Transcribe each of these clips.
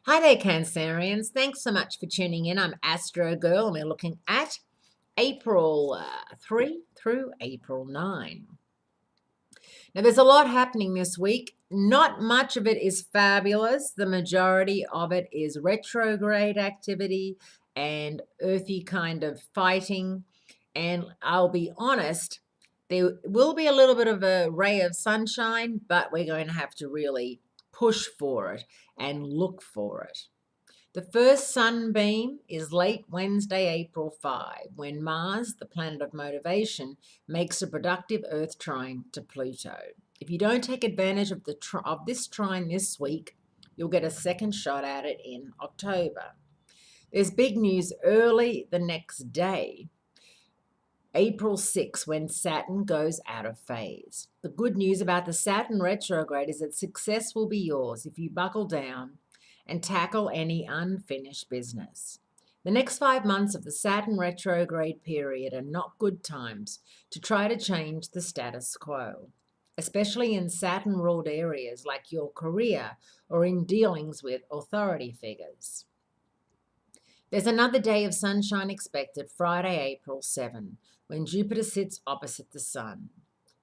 Hi there, Cancerians. Thanks so much for tuning in. I'm Astrogirl, and we're looking at April 3 through April 9. Now, there's a lot happening this week. Not much of it is fabulous. The majority of it is retrograde activity and earthy kind of fighting. And I'll be honest, there will be a little bit of a ray of sunshine, but we're going to have to really push for it and look for it. The first sunbeam is late Wednesday, April 5, when Mars, the planet of motivation, makes a productive Earth trine to Pluto. If you don't take advantage of this trine this week, you'll get a second shot at it in October. There's big news early the next day, April 6, when Saturn goes out of phase. The good news about the Saturn retrograde is that success will be yours if you buckle down and tackle any unfinished business. The next 5 months of the Saturn retrograde period are not good times to try to change the status quo, especially in Saturn-ruled areas like your career or in dealings with authority figures. There's another day of sunshine expected Friday, April 7, when Jupiter sits opposite the Sun.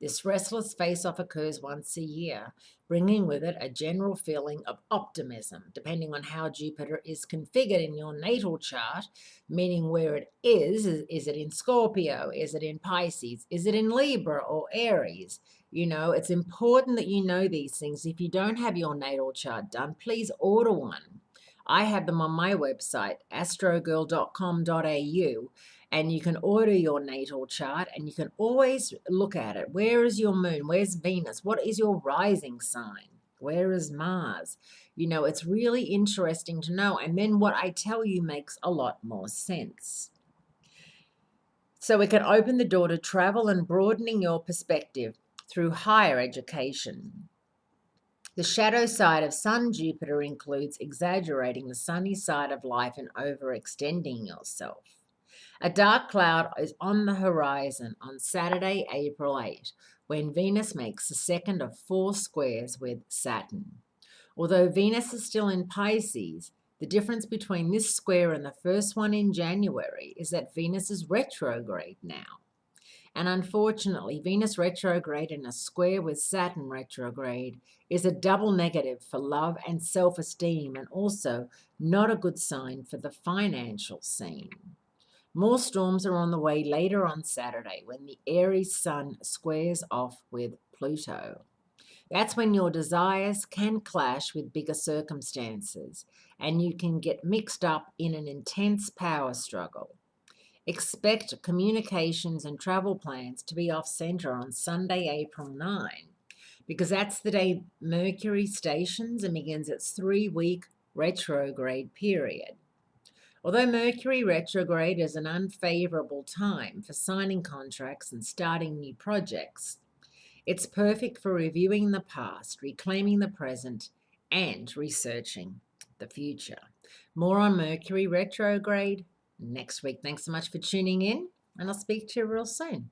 This restless face-off occurs once a year, bringing with it a general feeling of optimism, depending on how Jupiter is configured in your natal chart, meaning where it is. Is it in Scorpio? Is it in Pisces? Is it in Libra or Aries? You know, it's important that you know these things. If you don't have your natal chart done, please order one. I have them on my website, astrogirl.com.au, and you can order your natal chart and you can always look at it. Where is your moon? Where's Venus? What is your rising sign? Where is Mars? You know, it's really interesting to know. And then what I tell you makes a lot more sense. So it can open the door to travel and broadening your perspective through higher education. The shadow side of Sun Jupiter includes exaggerating the sunny side of life and overextending yourself. A dark cloud is on the horizon on Saturday, April 8, when Venus makes the second of 4 squares with Saturn. Although Venus is still in Pisces, the difference between this square and the first one in January is that Venus is retrograde now. And unfortunately, Venus retrograde in a square with Saturn retrograde is a double negative for love and self-esteem, and also not a good sign for the financial scene. More storms are on the way later on Saturday when the Aries sun squares off with Pluto. That's when your desires can clash with bigger circumstances and you can get mixed up in an intense power struggle. Expect communications and travel plans to be off center on Sunday, April 9, because that's the day Mercury stations and begins its 3-week retrograde period. Although Mercury retrograde is an unfavorable time for signing contracts and starting new projects, it's perfect for reviewing the past, reclaiming the present, and researching the future. More on Mercury retrograde next week. Thanks so much for tuning in, and I'll speak to you real soon.